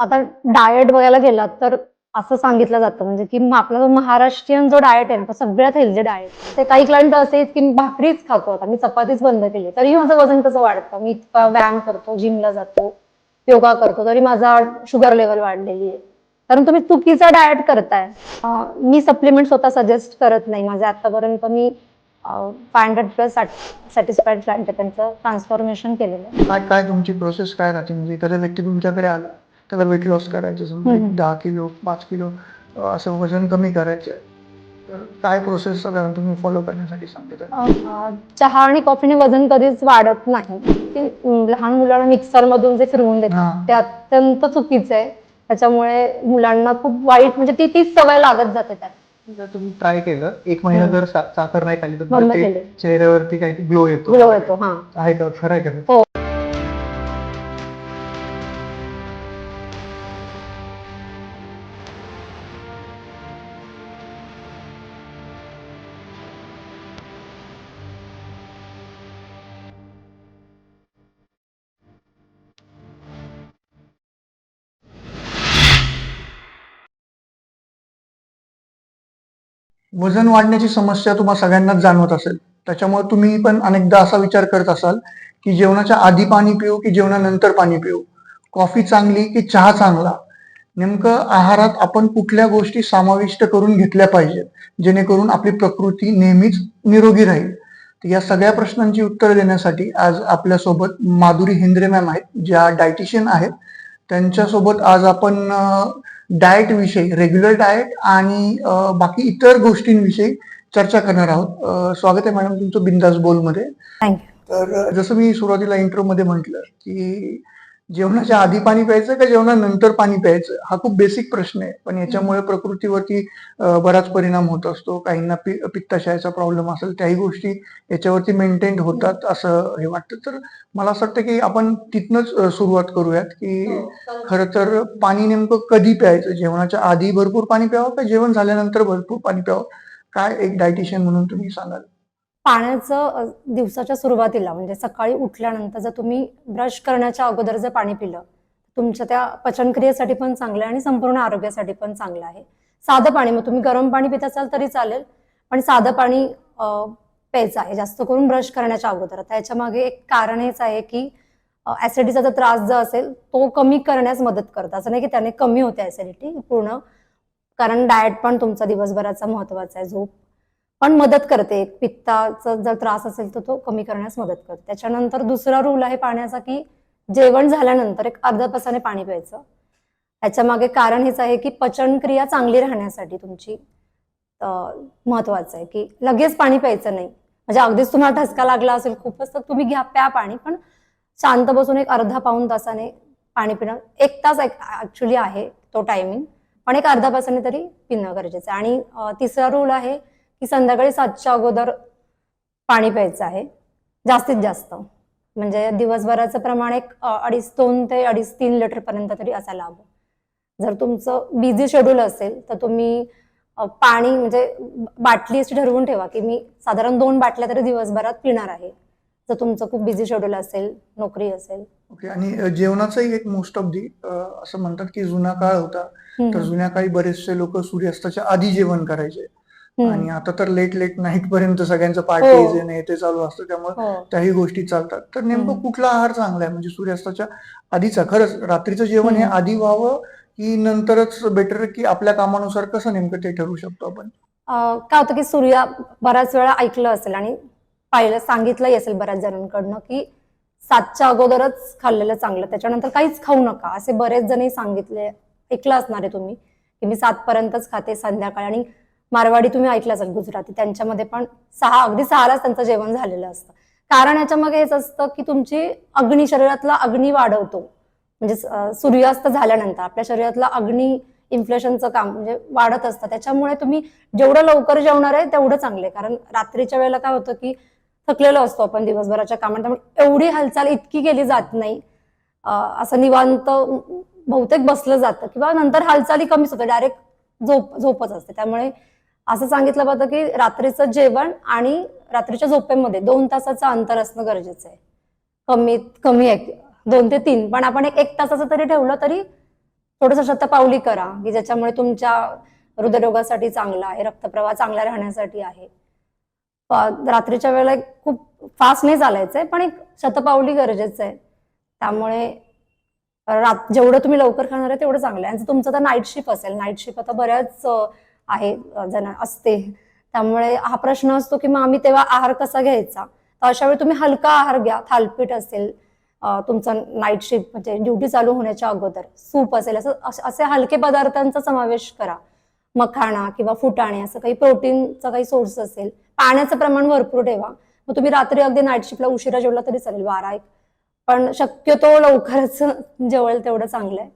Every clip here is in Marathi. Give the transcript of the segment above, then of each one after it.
आता डाएट बघायला गेलात तर असं सांगितलं जातं म्हणजे की आपला जो महाराष्ट्रीयन जो डाएट आहे ना, तो सगळ्यात हेल्दी डाएट. ते काही क्लायंट असे आहेत की भाकरीच खातो, आता मी चपातीच बंद केली तरी माझं वजन कसं वाढतं. मी इतका व्यायाम करतो, जिमला जातो, योगा करतो, तरी माझा शुगर लेवल वाढलेली आहे. कारण तुम्ही चुकीचा डाएट करताय. मी सप्लिमेंट स्वतः सजेस्ट करत नाही. माझे आतापर्यंत मी 500+ सॅटिस्फाईड क्लायंट आहे, त्यांचं ट्रान्सफॉर्मेशन केलेलं आहे. काय काय तुमची प्रोसेस काय राहते? म्हणजे एखादा व्यक्ती तुमच्याकडे आला, त्याला वेट लॉस करायचं, समजा 10 किलो 5 किलो असं वजन कमी करायचं आहे, तर काय प्रोसेस साधारण तुम्ही फॉलो करण्यासाठी सांगता? चहा आणि कॉफीने वजन कधीच वाढत नाही. ते लहान मुलांना मिक्सर मधून जे फिरवून देतात ते अत्यंत चुकीचं आहे. त्याच्यामुळे मुलांना खूप वाईट म्हणजे तीच सवय लागत जाते त्यात. जर तुम्ही ट्राय केलं, 1 महिना जर साखर नाही खाल्ली तर बंद ते केले. चेहऱ्यावरती काही ग्लो येतो. ग्लो येतो. हा, आहे का? खरं आहे का? हो. वजन वाढण्याची समस्या तुम्हा सगळ्यांनाच जाणवत असेल. त्याच्यामुळे तुम्ही पण अनेकदा असा विचार करत असाल की जेवणाच्या आधी पाणी पिऊ की जेवणानंतर पाणी पिऊ, कॉफी चांगली की चहा चांगला, नेमकं आहारात आपण कुठल्या गोष्टी समाविष्ट करून घेतल्या पाहिजेत जेणेकरून आपली प्रकृती नेहमीच निरोगी राहील. तर या सगळ्या प्रश्नांची उत्तर देण्यासाठी आज आपल्यासोबत माधुरी हिंद्रे मॅम आहेत, ज्या डायटिशियन आहेत. त्यांच्यासोबत आज आपण डाएट विषयी, रेग्युलर डाएट आणि बाकी इतर गोष्टींविषयी चर्चा करणार आहोत. स्वागत आहे मॅडम तुमचं बिंदास बोलमध्ये. थँक्यू. तर जसं मी सुरुवातीला इंट्रो मध्ये म्हटलं की जेवणाच्या आधी पाणी प्यायचं का जेवणानंतर पाणी प्यायचं, हा खूप बेसिक प्रश्न आहे, पण याच्यामुळे प्रकृतीवरती बराच परिणाम होत असतो. काहींना पित्ताशयाचा प्रॉब्लेम असेल, त्याही गोष्टी याच्यावरती मेंटेन होतात असं हे वाटतं. तर मला असं वाटतं की आपण तिथनच सुरुवात करूयात की खरं तर पाणी नेमकं कधी प्यायचं, जेवणाच्या आधी भरपूर पाणी प्यावं का जेवण झाल्यानंतर भरपूर पाणी प्यावं, काय एक डायटिशियन म्हणून तुम्ही सांगाल? पाण्याचं दिवसाच्या सुरुवातीला म्हणजे सकाळी उठल्यानंतर जर तुम्ही ब्रश करण्याच्या अगोदर जर पाणी पिलं, तुमच्या त्या पचनक्रियेसाठी पण चांगलं आहे आणि संपूर्ण आरोग्यासाठी पण चांगलं आहे. साधं पाणी, मग तुम्ही गरम पाणी पित असाल तरी चालेल, पण साधं पाणी प्यायचं आहे, जास्त करून ब्रश करण्याच्या अगोदर. त्याच्या मागे एक कारण हेच आहे की ऍसिडिटीचा जर त्रास जो असेल तो कमी करण्यास मदत करतं. असं नाही की त्याने कमी होते ऍसिडिटी पूर्ण, कारण डाएट पण तुमचा दिवसभराचा महत्वाचा आहे, झोप पण मदत करते. पित्ताचा जर त्रास असेल तर तो कमी करण्यास मदत करते. त्याच्यानंतर दुसरा रूल आहे पाण्याचा की जेवण झाल्यानंतर एक अर्ध्या तासाने पाणी प्यायचं. त्याच्या मागे कारण हेच आहे की पचनक्रिया चांगली राहण्यासाठी तुमची महत्वाचं आहे की लगेच पाणी प्यायचं नाही. म्हणजे अगदीच तुम्हाला ठसका लागला असेल खूपच तर तुम्ही प्या पाणी, पण शांत बसून एक अर्धा पाऊण तासाने पाणी पिणं. 1 तास ऍक्च्युली आहे तो टायमिंग, पण एक अर्धा तासाने तरी पिणं गरजेचं आहे. आणि तिसरा रूल आहे की संध्याकाळी 7च्या अगोदर पाणी प्यायचं आहे जास्तीत जास्त. म्हणजे दिवसभराचं प्रमाण एक 2 ते 3 लिटर पर्यंत तरी असायला हवं. जर तुमचं बिझी शेड्यूल असेल तर तुम्ही पाणी म्हणजे बाटली अशी ठरवून ठेवा की मी साधारण 2 बाटल्या तरी दिवसभरात पिणार आहे, जर तुमचं खूप बिझी शेड्यूल असेल, नोकरी असेल. ओके. आणि जेवणाचंही एक मोस्ट ऑफ दी असं म्हणतात की जुना काळ होता, तर जुन्या काळी बरेचसे लोक सूर्यास्ताच्या आधी जेवण करायचे आणि आता तर लेट नाईट पर्यंत सगळ्यांचं पार्टीज हे ते चालू असतं, त्यामुळे त्याही गोष्टी चालतात. तर नेमकं कुठला आहार चांगला आहे, म्हणजे सूर्यास्ताच्या आधीचा? खरंच रात्रीचं जेवण हे आधी व्हावं की नंतरच बेटर, की आपल्या कामानुसार कसं नेमकं ते ठरवू शकतो आपण? काय होतं की बऱ्याच वेळा ऐकलं असेल आणि पाहिलं सांगितलंही असेल बऱ्याच जणांकडनं की 7च्या अगोदरच खाल्लेलं चांगलं, त्याच्यानंतर काहीच खाऊ नका, असे बरेच जण सांगितले. ऐकलं असणार आहे तुम्ही की मी 7 पर्यंतच खाते संध्याकाळी. आणि मारवाडी तुम्ही ऐकलं असेल, गुजराती, त्यांच्यामध्ये पण अगदी 6लाच त्यांचं जेवण झालेलं असतं. कारण याच्यामागे हेच असतं की तुमची शरीरातला अग्नी वाढवतो. म्हणजे सूर्यास्त झाल्यानंतर आपल्या शरीरातला अग्नी इन्फ्लेशनचं काम म्हणजे वाढत असतं. त्याच्यामुळे तुम्ही जेवढं लवकर जेवणार आहे तेवढं चांगलं आहे. कारण रात्रीच्या वेळेला काय होतं की थकलेलो असतो आपण दिवसभराच्या कामात, त्यामुळे एवढी हालचाल इतकी केली जात नाही. असं निवांत बहुतेक बसलं जातं किंवा नंतर हालचाली कमीच होतं, डायरेक्ट झोपच असते. त्यामुळे असं सांगितलं जातं की रात्रीचं जेवण आणि रात्रीच्या झोपेमध्ये 2 तासाचं अंतर असणं गरजेचं आहे. कमीत कमी 2 ते 3, पण आपण 1 तासाचं तरी ठेवलं तरी थोडंसं शतपावली करा की ज्याच्यामुळे तुमच्या हृदयरोगासाठी चांगला आहे, रक्तप्रवाह चांगला राहण्यासाठी आहे. रात्रीच्या वेळेला खूप फास्ट नाही चालायचंय, पण एक शतपावली गरजेचं आहे. त्यामुळे जेवढं तुम्ही लवकर खाणार आहे तेवढं चांगलं आहे. आणि तुमचं तर नाईट शिफ्ट असेल, नाईट शिफ्ट आता बऱ्याच आहे जण असते, त्यामुळे हा प्रश्न असतो की मग आम्ही तेव्हा आहार कसा घ्यायचा. तर अशा वेळी तुम्ही हलका आहार घ्या. थालीपीठ असेल, तुमचं नाईट शिफ्ट म्हणजे ड्युटी चालू होण्याच्या अगोदर सूप असेल, असे हलके पदार्थांचा समावेश करा. मखाणा किंवा फुटाणे असं काही प्रोटीनचा काही सोर्स असेल. पाण्याचं प्रमाण भरपूर ठेवा. मग तुम्ही रात्री अगदी नाईट शिफ्टला उशिरा जेवला तरी चालेल, 12-1, पण शक्यतो लवकरच जेवल तेवढं चांगलं आहे.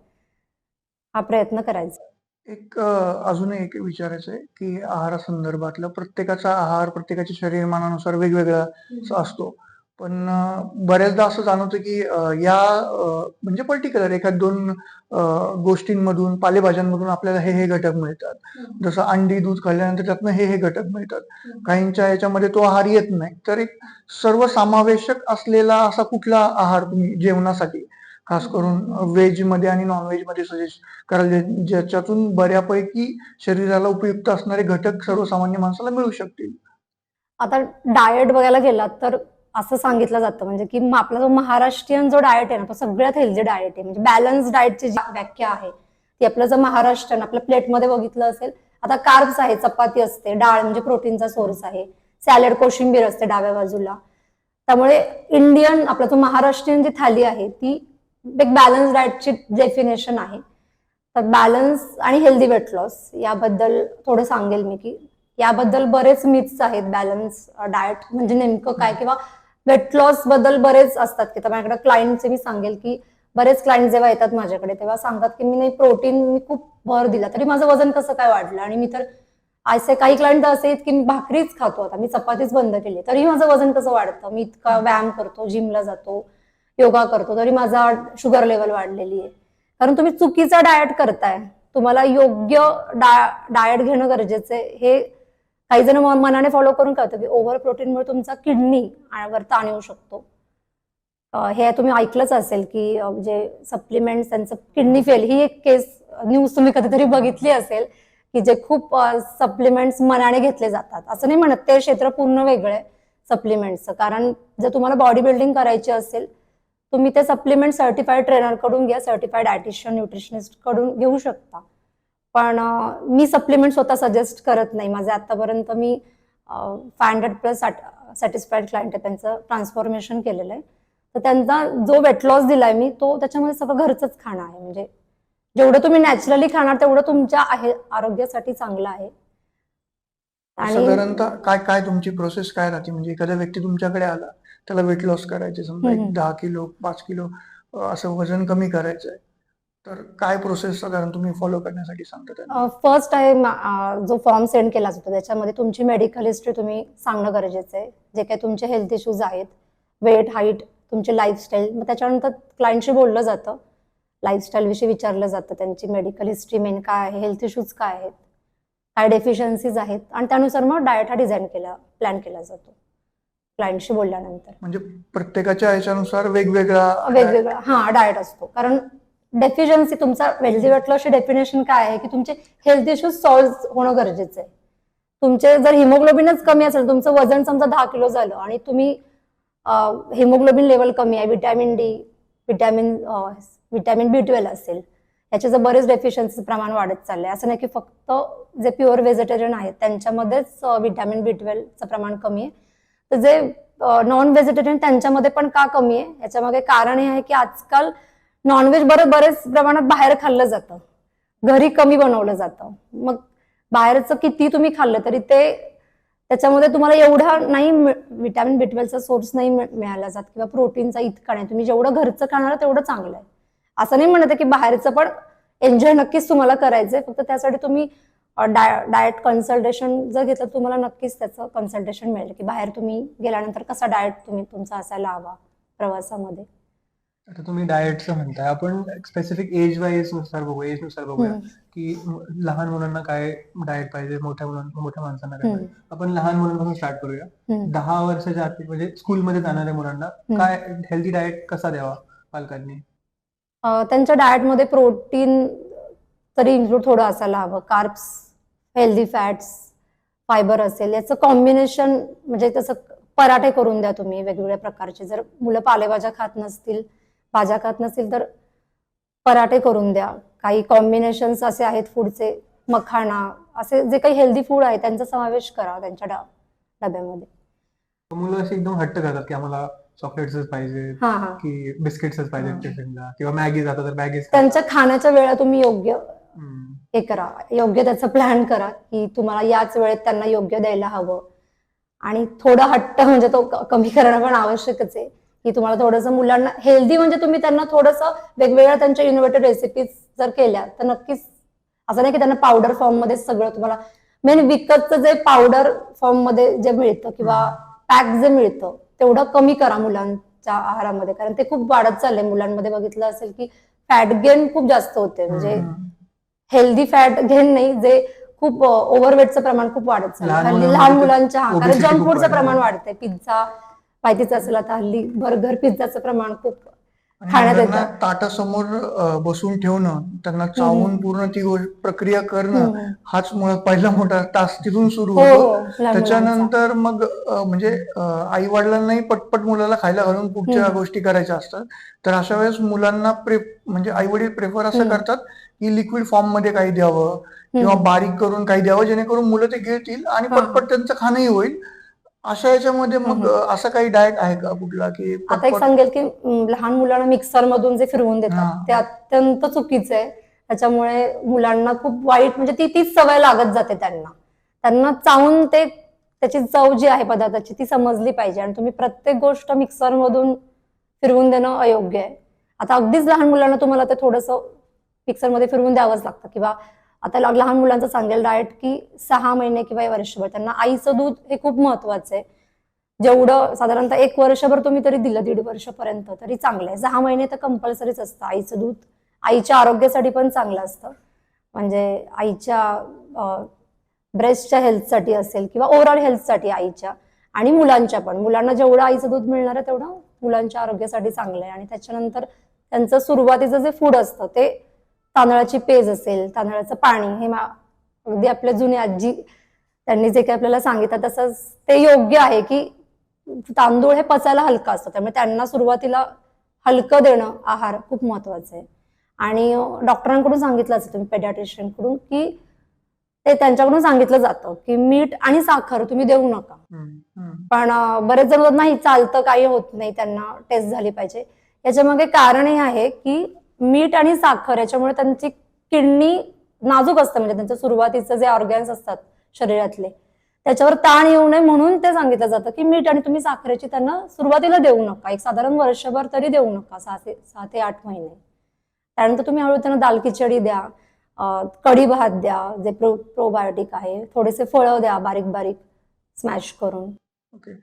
हा प्रयत्न करायचा. एक अजून एक विचारायचं आहे की आहारासंदर्भातलं प्रत्येकाचा आहार प्रत्येकाच्या शरीरमानानुसार वेगवेगळा असतो. पण बऱ्याचदा असं जाणवतं की म्हणजे पर्टिक्युलर एखाद दोन गोष्टींमधून पालेभाज्यांमधून आपल्याला हे घटक मिळतात. जसं अंडी दूध खाल्ल्यानंतर त्यातनं हे घटक मिळतात. काहींच्या याच्यामध्ये तो आहार येत नाही. तर एक सर्वसमावेशक असलेला असा कुठला आहार तुम्ही जेवणासाठी खास करून व्हेज मध्ये आणि नॉन व्हेज मध्ये सजेस्ट कराल, ज्याच्यातून बऱ्यापैकी शरीराला उपयुक्त असणारे घटक सर्वसामान्य माणसाला मिळू शकतील? आता डाएट बघायला गेलात तर असं सांगितलं जातं म्हणजे की आपला जो महाराष्ट्रीयन जो डाएट आहे ना, तो सगळ्यात हेल्दी डाएट आहे. म्हणजे बॅलन्स डाएटची जी व्याख्या आहे ती आपलं जर महाराष्ट्रीयन आपल्या प्लेटमध्ये बघितलं असेल, आता कार्ब्स आहे, चपाती असते, डाळ म्हणजे प्रोटीनचा सोर्स आहे, सॅलड कोशिंबीर असते डाव्या बाजूला. त्यामुळे इंडियन आपला जो महाराष्ट्रीयन जी थाली आहे ती एक बॅलन्स डाएटची डेफिनेशन आहे. तर बॅलन्स आणि हेल्दी वेट लॉस याबद्दल थोडं सांगेल मी की याबद्दल बरेच मिथ्स आहेत. बॅलन्स डाएट म्हणजे नेमकं काय, किंवा वेट लॉस बद्दल बरेच असतात की माझ्याकडे क्लायंटचे मी सांगेल की बरेच क्लायंट जेव्हा येतात माझ्याकडे तेव्हा सांगतात की मी नाही, प्रोटीन मी खूप भर दिला तरी माझं वजन कसं काय वाढलं. आणि मी तर असे काही क्लायंट असे आहेत की मी भाकरीच खातो, आता मी चपातीच बंद केली तरी माझं वजन कसं वाढतं. मी इतका व्यायाम करतो, जिमला जातो, योगा करतो, तरी माझा शुगर लेवल वाढलेली आहे. कारण तुम्ही चुकीचा डाएट करताय. तुम्हाला योग्य डाएट घेणं गरजेचं आहे. हे काही जण मनाने फॉलो करून करतात की ओव्हर प्रोटीनमुळे तुमचा किडनी वर ताण येऊ शकतो. हे तुम्ही ऐकलंच असेल की जे सप्लिमेंट्स त्यांचं किडनी फेल, ही एक केस न्यूज तुम्ही कधीतरी बघितली असेल की जे खूप सप्लिमेंट्स मनाने घेतले जातात. असं नाही म्हणत, ते क्षेत्र पूर्ण वेगळं आहे सप्लिमेंट्सचं. कारण जर तुम्हाला बॉडी बिल्डिंग करायची असेल तुम्ही ते सप्लिमेंट सर्टिफाईड ट्रेनर कडून घ्या, सर्टिफाईड डायटिशियन न्यूट्रिशनिस्ट कडून घेऊ शकता. पण मी सप्लिमेंट स्वतः सजेस्ट करत नाही. माझे आतापर्यंत मी 500+ सॅटिस्फाईड क्लायंट आहे, त्यांचं ट्रान्सफॉर्मेशन केलेलं आहे. तर त्यांचा जो वेट लॉस दिलाय मी, तो त्याच्यामध्ये सगळं घरचंच खाणं आहे. म्हणजे जेवढं तुम्ही नॅचरली खाणार तेवढं तुमच्या आरोग्यासाठी चांगलं आहे. साधारणतः काय काय तुमची प्रोसेस काय राहते? म्हणजे एखादा व्यक्ती तुमच्याकडे आला, त्याला वेट लॉस करायचे, समजा एक 10 किलो 5 किलो असं वजन कमी करायचं आहे, तर काय प्रोसेस साधारण तुम्ही फॉलो करण्यासाठी सांगता त्यांना? फर्स्ट आहे जो फॉर्म सेंड केला जातो त्याच्यामध्ये तुमची मेडिकल हिस्ट्री तुम्ही सांगणं गरजेचं आहे. जे काही तुमचे हेल्थ इश्यूज आहेत, वेट, हाईट, तुमची लाईफस्टाईल, मग त्याच्यानंतर क्लायंटशी बोललं जातं, लाईफस्टाईल विषयी विचारलं जातं, त्यांची मेडिकल हिस्ट्री मेन काय आहे, हेल्थ इश्यूज काय आहेत, काय डेफिशियन्सीज आहेत, आणि त्यानुसार मग डाएट हा प्लॅन केला जातो क्लायंटशी बोलल्यानंतर. म्हणजे प्रत्येकाच्या ह्याच्यानुसार वेगवेगळा हा डाएट असतो. कारण डेफिशियन्सी तुमचा हेल्दी वेट लॉसची डेफिनेशन काय आहे की तुमचे हेल्थ इश्यूज सॉल्व्ह होणं गरजेचं आहे. तुमचे जर हिमोग्लोबिनच कमी असेल, तुमचं वजन समजा 10 किलो झालं आणि तुम्ही हिमोग्लोबिन लेवल कमी आहे, व्हिटॅमिन डी, व्हिटॅमिन B12 असेल, याचे जर बरेच डेफिशियन्सी प्रमाण वाढत चाललंय. असं नाही की फक्त जे प्युअर व्हेजिटेरियन आहेत त्यांच्यामध्येच व्हिटॅमिन B12चं प्रमाण कमी आहे, तर जे नॉन व्हेजिटेरियन त्यांच्यामध्ये पण का कमी आहे, याच्यामागे कारण हे आहे की आजकाल नॉनव्हेज बरेच प्रमाणात बाहेर खाल्लं जातं, घरी कमी बनवलं जातं. मग बाहेरचं किती तुम्ही खाल्लं तरी त्याच्यामध्ये तुम्हाला एवढा नाही व्हिटॅमिन B12चा सोर्स नाही मिळाला जात, किंवा प्रोटीनचा इतका नाही. तुम्ही जेवढं घरचं खाणार तेवढं चांगलं आहे. असं नाही म्हणत की बाहेरचं पण एन्जॉय नक्कीच तुम्हाला करायचंय, फक्त त्यासाठी तुम्ही डाएट कन्सल्टेशन जर घेतलं तुम्हाला नक्कीच त्याचं कन्सल्टेशन मिळेल की बाहेर तुम्ही गेल्यानंतर कसा डाएट तुमचा असायला हवा प्रवासामध्ये. आता तुम्ही डाएटचं म्हणताय, आपण स्पेसिफिक एज नुसार बघूया की लहान मुलांना काय डाएट पाहिजे, मोठ्या माणसांना काय पाहिजे. आपण लहान मुलांपासून स्टार्ट करूया. 10 वर्षाच्या आत म्हणजे स्कूलमध्ये जाणाऱ्या मुलांना काय हेल्दी डाएट कसा द्यावा पालकांनी? त्यांच्या डाएटमध्ये प्रोटीन तरी इन्क्लूड थोडं असायला हवं. कार्ब्स, हेल्दी फॅट्स, फायबर असेल, याचं कॉम्बिनेशन म्हणजे तसं पराठे करून द्या तुम्ही वेगवेगळ्या प्रकारचे. जर मुलं पालेभाज्या खात नसतील, भाज्या खात नसतील, तर पराठे करून द्या. काही कॉम्बिनेशन्स असे आहेत फूडचे, मखाना, असे जे काही हेल्दी फूड आहे त्यांचा समावेश करा त्यांच्या डब्यामध्ये. मुलं अशी एकदम हट्ट करतात की आम्हाला चॉकलेट्सच पाहिजे हा हा की बिस्किट्सच पाहिजे टिफिनला, किंवा मॅगी जातात तर मॅगीच त्यांच्या खाण्याच्या वेळा तुम्ही योग्य हम्म. हे करा, योग्य त्याचं प्लॅन करा की तुम्हाला याच वेळेत त्यांना योग्य द्यायला हवं. आणि थोडं हट्ट म्हणजे तो कमी करणं पण आवश्यकच आहे की तुम्हाला थोडंसं मुलांना हेल्दी म्हणजे तुम्ही त्यांना थोडंसं वेगवेगळ्या त्यांच्या इनोव्हेटिव्ह रेसिपीज जर केल्या तर नक्कीच असं नाही की त्यांना पावडर फॉर्म मध्ये सगळं तुम्हाला मेन विकतचं जे पावडर फॉर्म मध्ये जे मिळतं किंवा पॅक जे मिळतं तेवढं कमी करा मुलांच्या आहारामध्ये, कारण ते खूप वाढत चाललंय. मुलांमध्ये बघितलं असेल की फॅट गेन खूप जास्त होते, म्हणजे हेल्दी फॅट गेन नाही, जे खूप ओव्हरवेटचं प्रमाण खूप वाढत चाललंय हल्ली लहान मुलांच्या. कारण obesity जंक खूप फूडचं वाढलंय. प्रमाण वाढतंय. पिझ्झा माहितीच असेल आता हल्ली, बर्गर, पिझ्झाचं प्रमाण खूप आणि खाण्यात मुलांना येतं. ताटासमोर बसून ठेवणं, त्यांना चावून पूर्ण ती प्रक्रिया करणं, हाच मुळात पहिला मोठा टास्क तिथून सुरू हो होतो. हो, लहान मुलांचा. त्याच्यानंतर मग म्हणजे आई वडिलांनाही पटपट मुलाला खायला घालून पुढच्या गोष्टी करायच्या असतात. तर अशा वेळेस मुलांना म्हणजे आई वडील प्रेफर असं करतात की लिक्विड फॉर्म मध्ये काही द्यावं किंवा बारीक करून काही द्यावं, जेणेकरून मुलं ते गिळतील आणि पटपट त्यांचं खाणंही होईल. अशा याच्यामध्ये मग असा काही डाएट आहे का कुठला की आता एक पटपट? सांगेल की लहान मुलांना मिक्सर मधून जे फिरवून देतात हा. ते अत्यंत चुकीचं आहे. त्याच्यामुळे मुलांना खूप वाईट म्हणजे तीच सवय लागत जाते त्यांना. त्यांना चावून ते त्याची चव जी आहे पदार्थाची ती समजली पाहिजे, आणि तुम्ही प्रत्येक गोष्ट मिक्सर मधून फिरवून देणं अयोग्य आहे. आता अगदीच लहान मुलांना तुम्हाला ते थोडंसं मिक्सर मध्ये फिरवून द्यावंच लागतं. किंवा आता लहान मुलांचं सांगेल डाएट की 6 महिने किंवा वर्षभर त्यांना आईचं दूध हे खूप महत्वाचं आहे. जेवढं साधारणतः 1 वर्षभर तुम्ही तरी दिलं, 1.5 वर्षापर्यंत तरी चांगलं आहे. 6 महिने तर कंपल्सरीच असतं आईचं दूध. आईच्या आरोग्यासाठी पण चांगलं असतं, म्हणजे आईच्या ब्रेस्टच्या हेल्थसाठी असेल किंवा ओव्हरऑल हेल्थसाठी आईच्या आणि मुलांच्या पण. मुलांना जेवढं आईचं दूध मिळणार आहे तेवढं मुलांच्या आरोग्यासाठी चांगलं आहे. आणि त्याच्यानंतर त्यांचं सुरुवातीचं जे फूड असतं ते तांदळाची पेज असेल, तांदळाचं पाणी, हे अगदी आपल्या जुनी आजी त्यांनी जे काही आपल्याला सांगितलं तसंच ते योग्य आहे की तांदूळ हे पचायला हलका असतं, त्यामुळे त्यांना सुरुवातीला हलकं देणं आहार खूप महत्वाचं आहे. आणि डॉक्टरांकडून सांगितलं असतं, तुम्ही पेडियाट्रिशियन कडून, की ते त्यांच्याकडून सांगितलं जातं की मीठ आणि साखर तुम्ही देऊ नका. पण बरेच जण म्हणतात नाही चालतं, काही होत नाही, त्यांना टेस्ट झाली पाहिजे. याच्यामागे कारण हे आहे की मीठ आणि साखर याच्यामुळे त्यांची किडनी नाजूक असतं, म्हणजे त्यांचं सुरुवातीचं जे ऑर्गन्स असतात शरीरातले त्याच्यावर ताण येऊ नये म्हणून ते सांगितलं जातं की मीठ आणि तुम्ही साखरेची त्यांना सुरुवातीला देऊ नका. एक साधारण वर्षभर तरी देऊ नका, 6 ते 8 महिने. त्यानंतर तुम्ही हळूहळू त्यांना दाल खिचडी द्या, कढी भात द्या जे प्रोबायोटिक आहे, थोडेसे फळं द्या बारीक बारीक स्मॅश करून. ओके.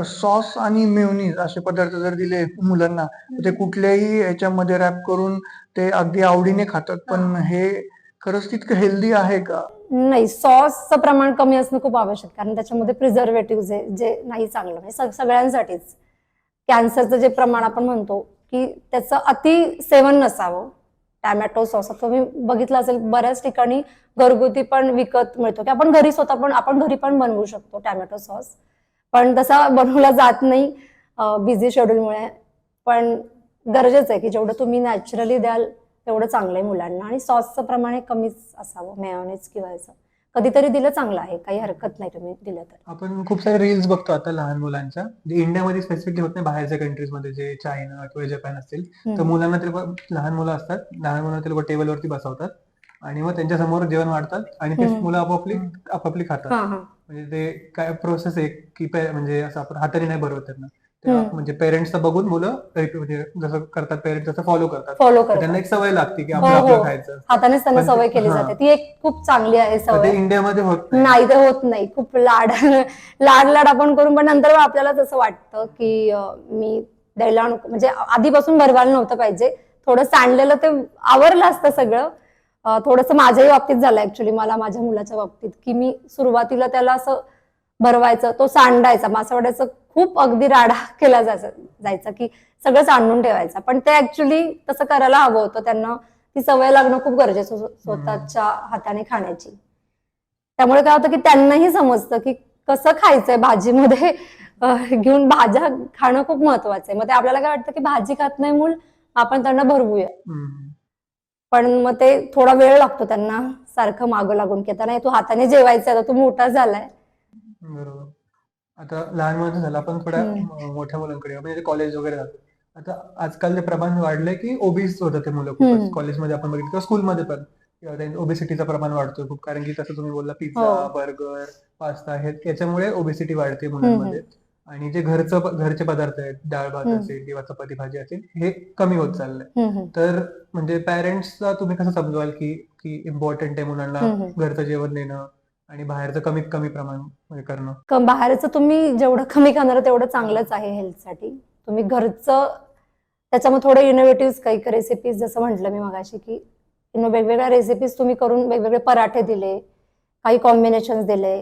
सॉस आणि मेयोनीज असे पदार्थ जर दिले मुलांना तर ते कुठल्याही याच्यामध्ये रॅप करून ते अगदी आवडीने खातात, पण हे खरंच तितकं हेल्दी आहे का? नाही, सॉसचं प्रमाण कमी असणं खूप आवश्यक, कारण त्याच्यामध्ये प्रिझर्वेटिव्ह आहे जे नाही चांगलं, म्हणजे सगळ्यांसाठीच. कॅन्सरचं जे प्रमाण आपण म्हणतो की त्याचं अति सेवन नसावं. टॅमॅटो सॉस तुम्ही बघितलं असेल बऱ्याच ठिकाणी घरगुती पण विकत मिळतो, की आपण घरी स्वतः आपण घरी पण बनवू शकतो टॅमॅटो सॉस, पण तसा बनवला जात नाही बिझी शेड्यूलमुळे. पण गरजेचं आहे की जेवढं तुम्ही नॅचरली द्याल तेवढं चांगलं आहे मुलांना. आणि सॉसचं प्रमाण हे कमीच असावं, मेयोनीज किंवा याचं कधीतरी दिलं चांगलं आहे, काही हरकत नाही तुम्ही दिलं तर. आपण खूप सारे रील्स बघतो आता लहान मुलांच्या, जे इंडियामध्ये स्पेसिफिकली होत नाही, बाहेरच्या कंट्रीज मध्ये जे चायना किंवा जपान असतील, तर मुलांना ते लहान मुलं असतात, लहान मुलं ते लोक टेबलवरती बसवतात आणि मग त्यांच्या समोर जेवण वाढतात आणि ते मुलं आपापली खातात. म्हणजे ते काय प्रोसेस आहे की म्हणजे असं आपण हाताने नाही भरवत त्यांना, म्हणजे पेरेंट्सचं बघून मुलं म्हणजे जसं करतात पेरेंट्स तसं फॉलो करतात. त्यांना एक सवय लागते की आपलं खायचं, हातानेच त्यांना सवय केली जाते, ती एक खूप चांगली आहे सवय. इंडियामध्ये होत नाही, ते होत नाही. खूप लाड आपण करून, पण नंतर आपल्याला तसं वाटतं की मी द्यायला नको, म्हणजे आधीपासून भरवायला नव्हतं पाहिजे, थोडं सांडलेलं ते आवरलं असतं सगळं. थोडंसं माझ्याही बाबतीत झालं ऍक्च्युली, मला माझ्या मुलाच्या बाबतीत, की मी सुरुवातीला त्याला असं भरवायचं, तो सांडायचा, असं वाटायचं खूप अगदी राडा केला जायचा की सगळं सांडून ठेवायचा, पण ते ऍक्च्युली तसं करायला हवं होतं. त्यांना ती सवय लागणं खूप गरजेचं स्वतःच्या हाताने खाण्याची. त्यामुळे काय होतं की त्यांनाही समजतं की कसं खायचंय, भाजीमध्ये घेऊन भाज्या खाणं खूप महत्वाचं आहे. मग ते आपल्याला काय वाटतं की भाजी खात नाही मूल, आपण त्यांना भरवूया. पण मग ते थोडा वेळ लागतो त्यांना सारखं मागं लागून की आता नाही तू हाताने जेवायचं, आता तू मोठा झालाय. बरोबर. आता लहान मुलांचं झालं, आपण थोड्या मोठ्या मुलांकडे म्हणजे कॉलेज वगैरे जातो. आता आजकाल ते प्रमाण वाढलंय की ओबीस होतं ते मुलं खूपच. कॉलेजमध्ये आपण बघितलं किंवा स्कूलमध्ये पण ओबेसिटीचं प्रमाण वाढतोय खूप, कारण की तसं तुम्ही बोलला पिझ्झा, बर्गर, पास्ता हे याच्यामुळे ओबेसिटी वाढते मुलांमध्ये. आणि जे घरचे पदार्थ आहेत, डाळ भात असेल किंवा चपाती भाजी असेल, हे कमी होत चाललंय. तर म्हणजे पॅरेंट्सला तुम्ही कसं समजवाल की इम्पॉर्टंट आहे मुलांना घरचं जेवण देणं आणि बाहेरचं कमीत कमी प्रमाण करणं? बाहेरचं तुम्ही जेवढं कमी खाणार तेवढं चांगलंच आहे हेल्थसाठी. तुम्ही घरचं त्याच्यामध्ये थोडं इनोव्हेटिव्ह काही रेसिपीज, जसं म्हटलं मी मगाशी की वेगवेगळ्या रेसिपीज तुम्ही करून वेगवेगळे पराठे दिले, काही कॉम्बिनेशन दिले,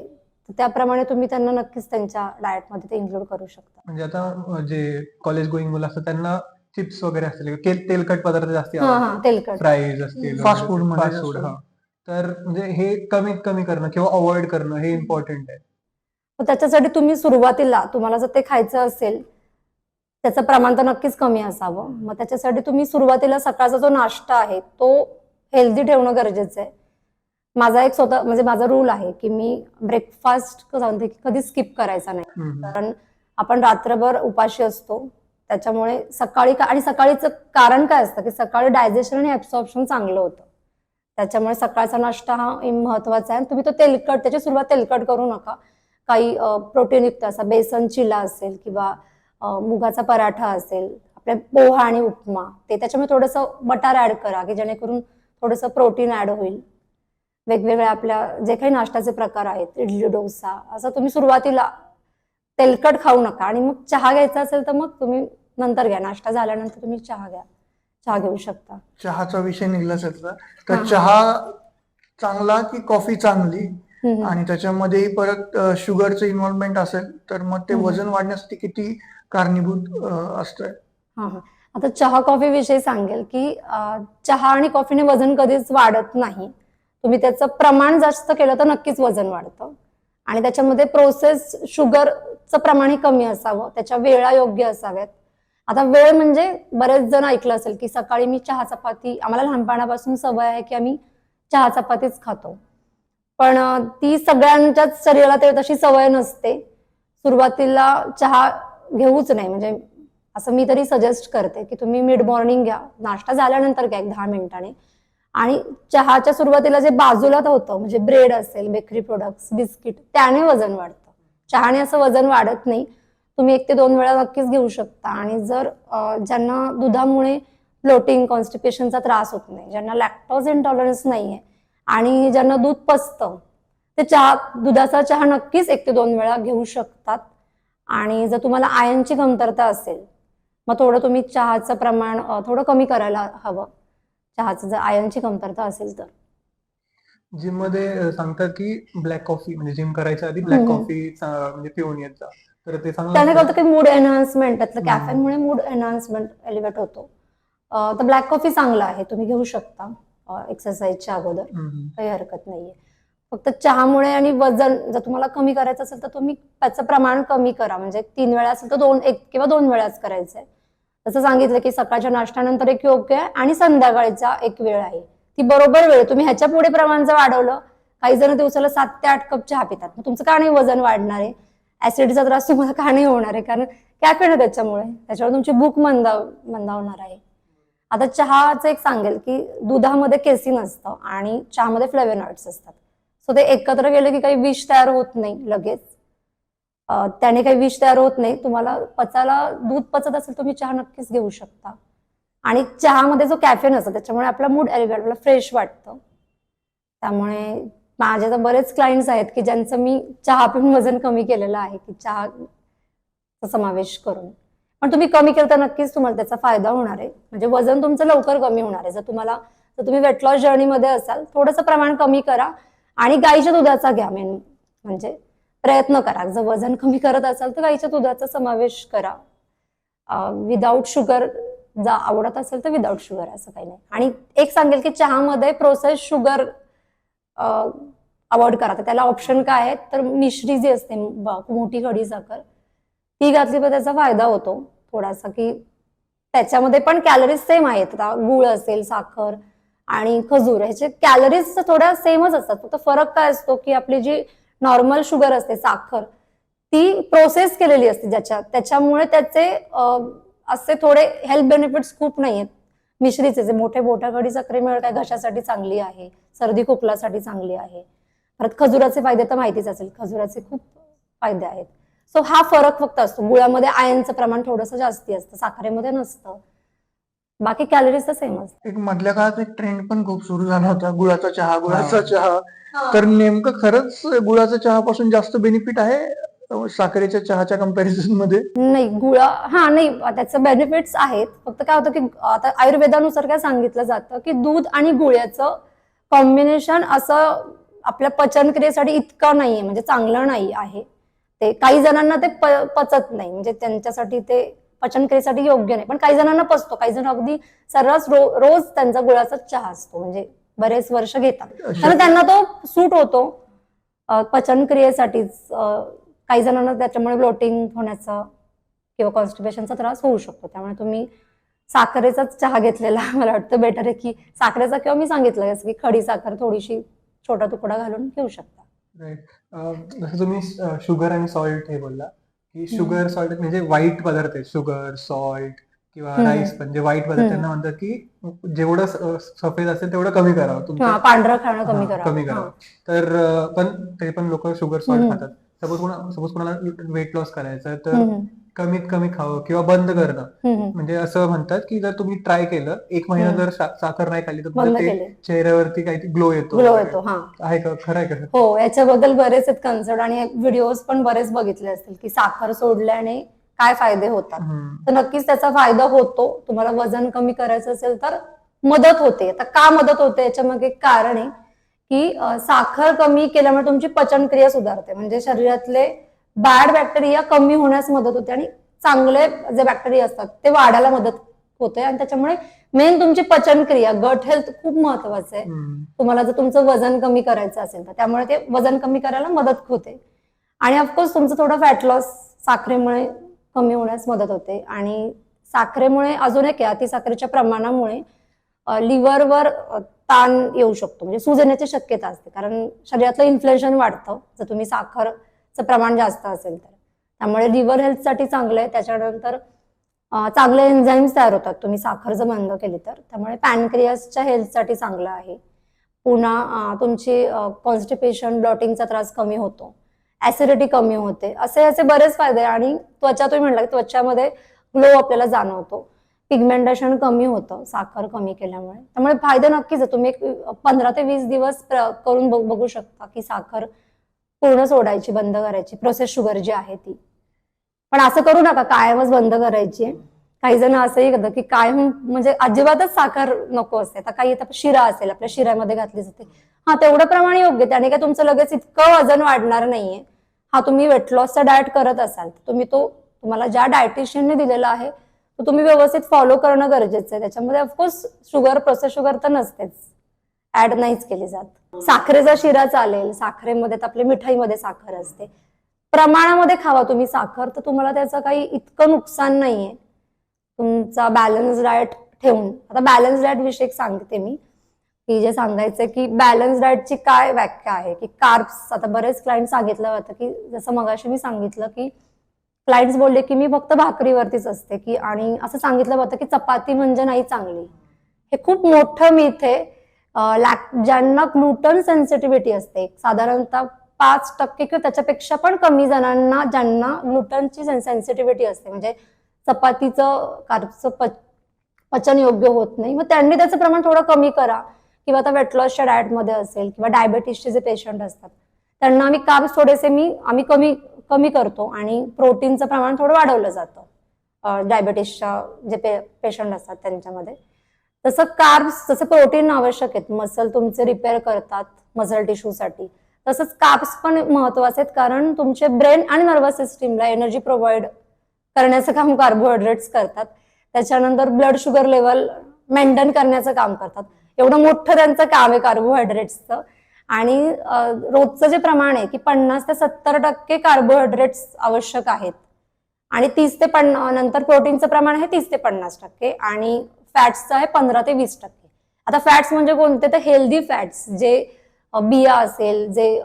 त्याप्रमाणे तुम्ही त्यांना नक्कीच त्यांच्या डाएटमध्ये ते इन्क्लूड करू शकता. म्हणजे आता जे कॉलेज गोईंग मुलं असतात त्यांना चिप्स वगैरे असतील, तेलकट पदार्थ जास्त तेलकट फ्राईज असतील, फास्ट फूड फास्ट फूड, तर म्हणजे हे कमीत कमी करणं किंवा अवॉइड करणं हे इम्पॉर्टंट आहे. त्याच्यासाठी तुम्ही सुरुवातीला तुम्हाला जर ते खायचं असेल, त्याचं प्रमाण तर नक्कीच कमी असावं. मग त्याच्यासाठी तुम्ही सुरुवातीला सकाळचा जो नाश्ता आहे तो हेल्दी ठेवणं गरजेचं आहे. माझा एक स्वतः म्हणजे माझा रूल आहे की मी ब्रेकफास्ट कधी स्किप करायचा नाही, कारण आपण रात्रभर उपाशी असतो. त्याच्यामुळे सकाळीचं कारण काय असतं की सकाळी डायजेशन आणि ऍब्सॉर्प्शन चांगलं होतं. त्याच्यामुळे सकाळचा नाश्ता हा महत्वाचा आहे. तुम्ही तो त्याची सुरुवात तेलकट करू नका. काही प्रोटीनयुक्त असा बेसन चिला असेल किंवा मुगाचा पराठा असेल, आपल्या पोहा आणि उपमा, ते त्याच्यामध्ये थोडंसं बटार ऍड करा की जेणेकरून थोडंसं प्रोटीन ऍड होईल. वेगवेगळ्या आपल्या जे काही नाश्त्याचे प्रकार आहेत, इडली, डोसा, असं तुम्ही सुरुवातीला तेलकट खाऊ नका. आणि मग चहा घ्यायचा असेल तर मग तुम्ही नंतर घ्या, नाश्ता झाल्यानंतर तुम्ही चहा घेऊ शकता. चहाचा विषय निघला सगळा, तर चहा चांगला की कॉफी चांगली? आणि त्याच्यामध्ये परत शुगरचं इन्व्हॉल्वमेंट असेल तर मग ते वजन वाढण्यासाठी किती कारणीभूत असतंय? आता चहा कॉफी विषयी सांगेल की चहा आणि कॉफीने वजन कधीच वाढत नाही. तुम्ही त्याचं प्रमाण जास्त केलं तर नक्कीच वजन वाढतं. आणि त्याच्यामध्ये प्रोसेस शुगरचं प्रमाणही कमी असावं, त्याच्या वेळा योग्य असाव्यात. आता वेळ म्हणजे बरेच जण ऐकलं असेल की सकाळी मी चहा चपाती, आम्हाला लहानपणापासून सवय आहे की आम्ही चहा चपातीच खातो, पण ती सगळ्यांच्याच शरीराला ते तशी सवय नसते. सुरुवातीला चहा घेऊच नाही, म्हणजे असं मी तरी सजेस्ट करते की तुम्ही मिड मॉर्निंग घ्या, नाश्ता झाल्यानंतर घ्या 10 मिनिटांनी. आणि चहाच्या सुरुवातीला जे बाजूला होतं म्हणजे ब्रेड असेल, बेकरी प्रोडक्ट्स, बिस्किट, त्याने वजन वाढतं. चहाने असं वजन वाढत नाही. तुम्ही 1 ते 2 वेळा नक्कीच घेऊ शकता. आणि जर ज्यांना दुधामुळे ब्लोटिंग, कॉन्स्टिपेशनचा त्रास होत नाही, ज्यांना लॅक्टोज इंटॉलरन्स नाहीये आणि ज्यांना दूध पचतं, ते दुधाचा चहा नक्कीच 1 ते 2 वेळा घेऊ शकतात. आणि जर तुम्हाला आयर्नची कमतरता असेल मग थोडं तुम्ही चहाचं प्रमाण थोडं कमी करायला हवं, चहाचं जर आयर्नची कमतरता असेल तर. जिम मध्ये सांगतात की ब्लॅक कॉफी, म्हणजे जिम करायच्या आधी ब्लॅक कॉफी म्हणजे पिऊन येत जा, तर ते चांगलं त्याने काय होतं की मूड एनहान्समेंट, त्यातलं कॅफेनमुळे मूड एनहान्समेंट एलिव्हेट होतो. तर ब्लॅक कॉफी चांगला आहे, तुम्ही घेऊ शकता एक्सरसाइजच्या अगोदर, काही हरकत नाहीये. फक्त चहामुळे आणि वजन जर तुम्हाला कमी करायचं असेल तर तुम्ही त्याचं प्रमाण कमी करा. म्हणजे 3 वेळा असेल तर 1 किंवा 2 वेळाच करायचंय. जसं सांगितलं की सकाळच्या नाश्त्यानंतर एक योग्य आहे आणि संध्याकाळचा एक वेळ आहे, ती बरोबर वेळ. तुम्ही ह्याच्या पुढे प्रमाण जर वाढवलं, काही जण दिवसाला 7 ते 8 कप चहा पितात, मग तुमचं का नाही वजन वाढणार आहे? ऍसिडिटीचा त्रास तुम्हाला का नाही होणार आहे? कारण कॅफेन आहे त्याच्यावर तुमची भूक मंदावणार आहे. आता चहाचं एक सांगेल की दुधामध्ये केसिन असतं आणि चहामध्ये फ्लेव्होनॉइड्स असतात. सो ते एकत्र गेले की काही विष तयार होत नाही लगेच. त्याने काही विष तयार होत नाही. तुम्हाला दूध पचत असेल तुम्ही चहा नक्कीच घेऊ शकता. आणि चहामध्ये जो कॅफेन असतो त्याच्यामुळे आपला मूड एलिव्हेट, आपला फ्रेश वाटतं. त्यामुळे माझे तर बरेच क्लायंट्स आहेत की ज्यांचं मी चहा पिऊन वजन कमी केलेलं आहे, की चहाचा समावेश करून. पण तुम्ही कमी केलं तर नक्कीच तुम्हाला त्याचा फायदा होणार आहे. म्हणजे वजन तुमचं लवकर कमी होणार आहे. जर तुम्ही वेट लॉस जर्नीमध्ये असाल, थोडंसं प्रमाण कमी करा आणि गाईच्या दुधाचा घ्या. म्हणजे प्रयत्न करा. जर वजन कमी करत असाल तर गाईच्या दुधाचा समावेश करा. विदाऊट शुगर आवडत असेल तर विदाऊट शुगर, असं काही नाही. आणि एक सांगेल की चहामध्ये प्रोसेस शुगर अवॉइड करा. तर त्याला ऑप्शन काय आहेत, तर मिश्री जी असते मोठी खडी साखर ती घातली तर त्याचा फायदा होतो थोडासा, की त्याच्यामध्ये पण कॅलरीज सेम आहेत. आता गुळ असेल, साखर आणि खजूर ह्याचे कॅलरीज थोड्या सेमच असतात. फक्त फरक काय असतो की आपली जी नॉर्मल शुगर असते, साखर, ती प्रोसेस केलेली असते त्याच्यामुळे त्याचे असे थोडे हेल्थ बेनिफिट्स खूप नाहीयेत. मिश्रीचे जे मोठे बोटा खडी साखरेमुळे काय घशासाठी चांगली आहे, सर्दी खोकल्यासाठी चांगली आहे. परत खजुराचे फायदे तर माहितीच असेल, खजुराचे खूप फायदे आहेत. सो हा फरक फक्त असतो. गुळामध्ये आयर्नचं प्रमाण थोडंसं जास्ती असतं, साखरेमध्ये नसतं. बाकी कॅलरीज तर सेम असतात. एक मधल्या काळात एक ट्रेंड पण खूप सुरू झाला होता, गुळाचा चहा, गुळाचा हा. चहा. तर नेमकं खरंच गुळाच्या चहापासून जास्त बेनिफिट आहे साखरेच्या चहाच्या कम्पॅरिझन मध्ये? नाही, नाही, त्याचे बेनिफिट्स आहेत. फक्त काय होतं की आता आयुर्वेदानुसार काय सांगितलं जातं की दूध आणि गुळाचं कॉम्बिनेशन असं आपल्या पचनक्रियेसाठी इतकं नाहीये, म्हणजे चांगलं नाही आहे ते. काही जणांना ते पचत नाही, म्हणजे त्यांच्यासाठी ते पचनक्रियेसाठी योग्य नाही. पण काही जणांना पचतो, काही जण अगदी सर्रास रोज त्यांचा गुळाचा चहा असतो, म्हणजे बरेच वर्ष घेतात, कारण त्यांना तो सूट होतो पचनक्रियेसाठीच. काही जणांना त्याच्यामुळे ब्लोटिंग होण्याचा किंवा कॉन्स्टिपेशनचा त्रास होऊ शकतो. त्यामुळे तुम्ही साखरेचाच चहा घेतलेला मला वाटतं बेटर आहे, की साखरेचा, किंवा मी सांगितलं की खडी साखर थोडीशी छोटा तुकडा घालून घेऊ शकता. राईट. जसं तुम्ही शुगर आणि सॉल्ट हे बोलला, की शुगर सॉल्ट म्हणजे वाईट पदार्थ आहे, शुगर, सॉल्ट किंवा राईस पण जे वाईट पदार्थ, त्यांना म्हणतात की जेवढं सफेद असेल तेवढं कमी करावं तुमचं, पांढरं खाणं कमी कमी करावं. करावं. तर पण ते पण लोक शुगर सॉल्ट खातात. सपोज कोणाला वेट लॉस करायचं तर कमीत कमी खावं किंवा बंद करणं. म्हणजे असं म्हणतात की जर तुम्ही ट्राय केलं, 1 महिना जर साखर नाही खाल्ली तर बंद ते केले. चेहऱ्यावरती काही ग्लो येतो. आहे का, खरं आहे का? हो, याच्याबद्दल बरेच आहेत कन्सर्ट आणि व्हिडिओज पण बरेच बघितले असतील की साखर सोडल्याने काय फायदे होतात. तर नक्कीच त्याचा फायदा होतो. तुम्हाला वजन कमी करायचं असेल तर मदत होते. आता का मदत होते, याच्या मागे एक कारण आहे की साखर कमी केल्यामुळे तुमची पचनक्रिया सुधारते, म्हणजे शरीरातले बॅड बॅक्टेरिया कमी होण्यास मदत होते आणि चांगले जे बॅक्टेरिया असतात ते वाढायला मदत होते. आणि त्याच्यामुळे मेन तुमची पचनक्रिया, गट हेल्थ खूप महत्वाचं आहे. तुम्हाला जर तुमचं वजन कमी करायचं असेल तर त्यामुळे ते वजन कमी करायला मदत होते. आणि ऑफकोर्स तुमचं थोडं फॅट लॉस साखरेमुळे कमी होण्यास मदत होते. आणि साखरेमुळे अजून एक आहे, अतिसाखरेच्या प्रमाणामुळे लिव्हरवर ताण येऊ शकतो, म्हणजे सूज येण्याची शक्यता असते, कारण शरीरातलं इन्फ्लेशन वाढतं जर तुम्ही साखरचं प्रमाण जास्त असेल तर. त्यामुळे लिव्हर हेल्थसाठी चांगलं आहे. त्याच्यानंतर चांगले एन्झाईम्स तयार होतात तुम्ही साखर जर बंद केली तर. त्यामुळे पॅनक्रियासच्या हेल्थसाठी चांगलं आहे. पुन्हा तुमची कॉन्स्टिपेशन, ब्लॉटिंगचा त्रास कमी होतो, ऍसिडिटी कमी होते, असे बरेच फायदे. आणि त्वचा, तुम्ही म्हणला की त्वचामध्ये ग्लो आपल्याला जाणवतो, पिगमेंटेशन कमी होतं साखर कमी केल्यामुळे. त्यामुळे फायदे नक्कीच आहे. तुम्ही 15 ते 20 दिवस करून बघू शकता की साखर पूर्ण सोडायची, बंद करायची, प्रोसेस शुगर जी आहे ती. पण असं करू नका कायमच बंद करायची. काही जण असंही करतात की कायम म्हणजे अजिबातच साखर नको असते. आता काही शिरा असेल, आपल्या शिऱ्यामध्ये घातली जाते, हा तेवढं प्रमाण योग्य, त्याने काय तुमचं लगेच इतकं वजन वाढणार नाहीये. हा तुम्ही वेट लॉसचा डाएट करत असाल तर तुम्हाला ज्या डायटिशियनने दिलेला आहे तो तुम्ही व्यवस्थित फॉलो करणं गरजेचं आहे. त्याच्यामध्ये ऑफकोर्स शुगर, प्रोसेस शुगर तर नसतेच, ऍड नाहीच केली जात. साखरेचा शिरा चालेल, साखरेमध्ये तर आपल्या मिठाईमध्ये साखर असते. प्रमाणामध्ये खावा तुम्ही साखर, तर तुम्हाला त्याचं काही इतकं नुकसान नाहीये. तुमचा बॅलन्स डाएट ठेवून, आता बॅलन्स डाएट विषयी सांगते मी, की जे सांगायचंय की बॅलन्स डाएटची काय व्याख्या आहे, की कार्ब्स. आता बरेच क्लायंट सांगितलं होतं की जसं मगाशी मी सांगितलं की क्लायंट्स बोलले की मी फक्त भाकरीवरतीच असते, की आणि असं सांगितलं होतं की चपाती म्हणजे नाही चांगली. हे खूप मोठं मिथ आहे. ज्यांना ग्लुटन सेन्सिटिव्हिटी असते, साधारणतः 5% किंवा त्याच्यापेक्षा पण कमी जणांना ज्यांना ग्लुटनची सेन्सिटिव्हिटी असते, म्हणजे चपातीचं कार्बचं पचन योग्य होत नाही, मग त्यांनी त्याचं प्रमाण थोडं कमी करा. किंवा आता वेट लॉसच्या डाएटमध्ये असेल किंवा डायबेटीसचे जे पेशंट असतात त्यांना आम्ही कार्ब्स थोडेसे आम्ही कमी करतो आणि प्रोटीनचं प्रमाण थोडं वाढवलं जातं डायबेटीसच्या जे पेशंट असतात त्यांच्यामध्ये. तसं कार्ब्स, जसं प्रोटीन आवश्यक आहेत, मसल तुमचे रिपेअर करतात मसल टिश्यूसाठी, तसंच कार्ब्स पण महत्वाचे आहेत, कारण तुमचे ब्रेन आणि नर्वस सिस्टीमला एनर्जी प्रोव्हाइड करण्याचं काम कार्बोहायड्रेट्स करतात. त्याच्यानंतर ब्लड शुगर लेवल मेंटेन करण्याचं काम करतात. एवढं मोठं त्यांचं काम आहे कार्बोहायड्रेट्सचं. आणि रोजचं जे प्रमाण आहे की 50 ते 70% कार्बोहायड्रेट्स आवश्यक आहेत आणि 30 ते 50 नंतर प्रोटीनचं प्रमाण आहे 30 ते 50% आणि फॅट्सचं आहे 15 ते 20%. आता फॅट्स म्हणजे कोणते, तर हेल्दी फॅट्स जे बिया असेल, जे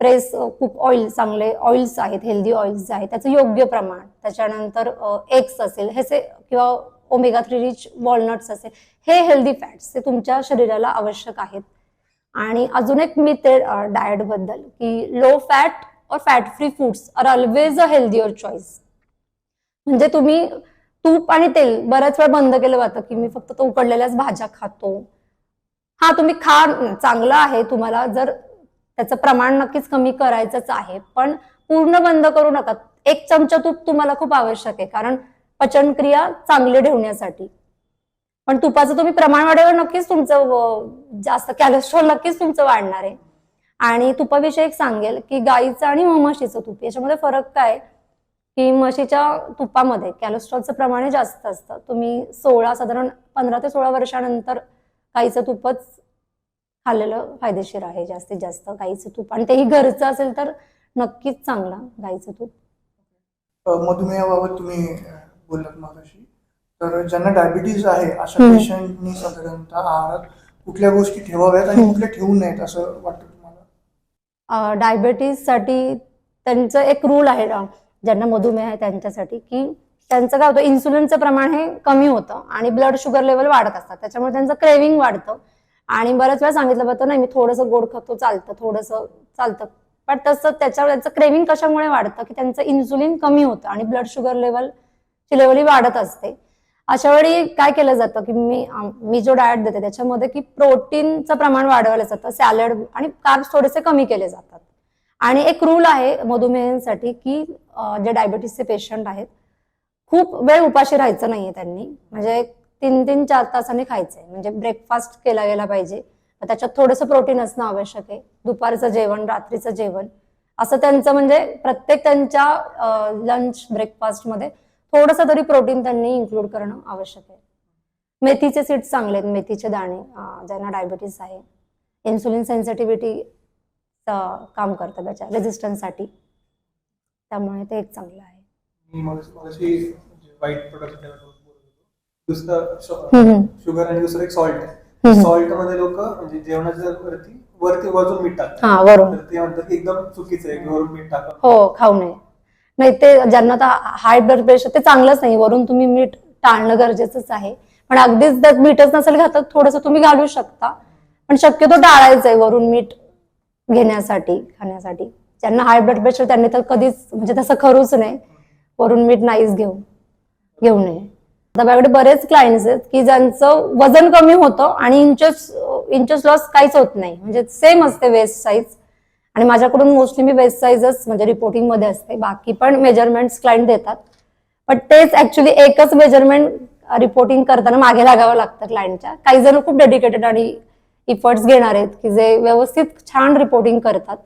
प्रेस कुक ऑइल, चांगले ऑइल्स आहेत, हेल्दी ऑइल्स जे आहेत त्याचं योग्य प्रमाण, त्याच्यानंतर एग्स असेल हे किंवा ओमेगा 3 रिच वॉलनट्स असेल, हे हेल्दी फॅट्स ते तुमच्या शरीराला आवश्यक आहेत. आणि अजून एक मी ते डाएट बद्दल की low fat or fat free foods are always a healthier choice. म्हणजे तुम्ही तूप आणि तेल बऱ्याच वेळा बंद केलं जातं की मी फक्त तो उकडलेल्याच भाज्या खातो. हा, तुम्ही खा, चांगलं आहे, तुम्हाला जर त्याचं प्रमाण नक्कीच कमी करायचंच आहे, पण पूर्ण बंद करू नका. 1 चमचा तूप तुम्हाला खूप आवश्यक आहे कारण पचनक्रिया चांगली ठेवण्यासाठी. पण तुपाचं तुम्ही प्रमाण वाढवलं नक्कीच तुमचं जास्त कॅलेस्ट्रॉल नक्कीच तुमचं वाढणार आहे. आणि तुपाविषयी एक सांगेल की गाईचं आणि म्हशीचं तूप याच्यामध्ये फरक काय की म्हशीच्या तुपामध्ये कॅलेस्ट्रॉलचं प्रमाण जास्त असतं. तुम्ही साधारण 15 ते 16 वर्षानंतर गाईचं तुपच खाल्लेलं फायदेशीर आहे जास्तीत जास्त, गाईचं तूप, आणि तेही घरचं असेल तर नक्कीच चांगलं गाईचं तूप. मधुमेहाबाबत तुम्ही बोललात मगाशी, तर ज्यांना डायबिटीज आहे अशा पेशंटनी साधारणतः आहारात कुठल्या गोष्टी ठेवाव्यात आणि कुठल्या ठेवू नयेत असं वाटतं तुम्हाला? डायबिटीजसाठी त्यांचं एक रूल आहे, ज्यांना मधुमेह आहे त्यांच्यासाठी, की त्यांचं काय होतं, इन्सुलिनचं प्रमाण हे कमी होतं आणि ब्लड शुगर लेवल वाढत असतात, त्याच्यामुळे त्यांचं क्रेविंग वाढतं. आणि बऱ्याच वेळा सांगितलं जातं नाही मी थोडंसं गोड खातो चालतं, थोडंसं चालतं, पण तसं त्याचं क्रेविंग कशामुळे वाढतं की त्यांचं इन्सुलिन कमी होतं आणि ब्लड शुगर लेवलची लेवल ही वाढत असते. अशा वेळी काय केलं जातं की मी जो डाएट देते त्याच्यामध्ये की प्रोटीनचं प्रमाण वाढवलं जातं, सॅलड आणि कार्ब्स थोडेसे कमी केले जातात. आणि एक रूल आहे मधुमेहांसाठी की जे डायबिटीसचे पेशंट आहेत खूप वेळ उपाशी राहायचं नाहीये त्यांनी, म्हणजे 3-4 तासांनी खायचंय, म्हणजे ब्रेकफास्ट केला गेला पाहिजे, त्याच्यात थोडंसं प्रोटीन असणं आवश्यक आहे, दुपारचं जेवण, रात्रीचं जेवण, असं त्यांचं म्हणजे प्रत्येक त्यांच्या लंच ब्रेकफास्टमध्ये थोडंसं तरी प्रोटीन त्यांनी इन्क्लूड करणं आवश्यक आहे. मेथीचे सीड्स चांगले आहेत, मेथीचे दाणे, ज्यांना डायबिटीस आहे, इन्सुलिन सेन्सिटिव्हिटी काम करतं त्याच्या रेझिस्टन्ससाठी, त्यामुळे ते एक चांगलं आहे. वाईट प्रोडक्ट दुसरं शुगर आणि दुसरं एक सॉल्ट आहे. सॉल्ट मध्ये लोक म्हणजे जेवणाच्या वरती वरून मीठ टाकतात, वरून ते म्हणतात एकदम चुकीचं आहे, वरून मीठ टाका. हो, खाऊ नये. नाही, ते ज्यांना हाय ब्लड प्रेशर ते चांगलंच नाही, वरून तुम्ही मीठ टाळणं गरजेचंच आहे. पण अगदीच त्यात मीठच नसेल घातलं थोडंसं तुम्ही घालू शकता, पण शक्यतो टाळायचंय वरून मीठ घेण्यासाठी, खाण्यासाठी. ज्यांना हाय ब्लड प्रेशर त्यांनी तर कधीच म्हणजे तसं करूच नाही, वरून मीठ नाहीच घेऊ नये. आता माझ्याकडे बरेच क्लायंट्स आहेत की ज्यांचं वजन कमी होतं आणि इंचेस लॉस काहीच होत नाही, म्हणजे सेम असते वेस्ट साईज. आणि माझ्याकडून मोस्टली मी वेस्ट साईजच म्हणजे रिपोर्टिंग मध्ये असते, बाकी पण मेजरमेंट्स क्लायंट देतात, पण तेच ऍक्च्युली एकच मेजरमेंट रिपोर्टिंग करताना मागे लागावं लागतं क्लायंटच्या. काही जण खूप डेडिकेटेड आणि इफर्ट्स घेणार आहेत की जे व्यवस्थित छान रिपोर्टिंग करतात.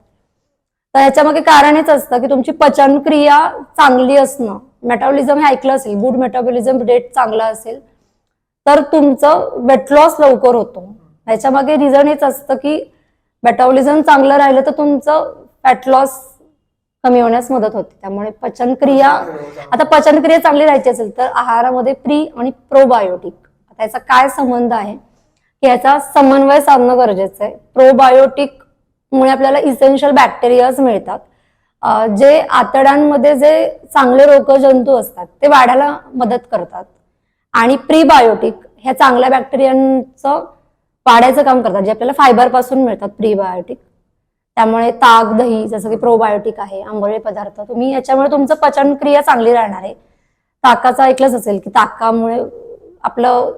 तर ह्याच्यामागे कारण हेच असतं की तुमची पचनक्रिया चांगली असणं, मेटाबॉलिझम हे ऐकलं असेल, गुड मेटाबॉलिझम रेट चांगला असेल तर तुमचं वेट लॉस लवकर होतो. ह्याच्यामागे रिझन हेच असतं की मेटाबॉलिझम चांगलं राहिलं तर तुमचं फॅट लॉस कमी होण्यास मदत होते. त्यामुळे पचनक्रिया चांगली राहायची असेल तर आहारामध्ये प्री आणि प्रोबायोटिक, आता याचा काय संबंध आहे की याचा समन्वय साधणं गरजेचं आहे. प्रोबायोटिक मुळे आपल्याला इसेन्शियल बॅक्टेरियाज मिळतात, जे आतड्यांमध्ये जे चांगले रोगजंतू असतात ते वाढायला मदत करतात. आणि प्रीबायोटिक ह्या चांगल्या बॅक्टेरियांचं वाढायचं काम करतात, जे आपल्याला फायबर पासून मिळतात प्रीबायोटिक. त्यामुळे ताक, दही जसं की प्रोबायोटिक आहे, आंबोळे पदार्थ, तुम्ही याच्यामुळे तुमचं पचनक्रिया चांगली राहणार आहे. ताकाचं ऐकलंच असेल की ताकामुळे आपलं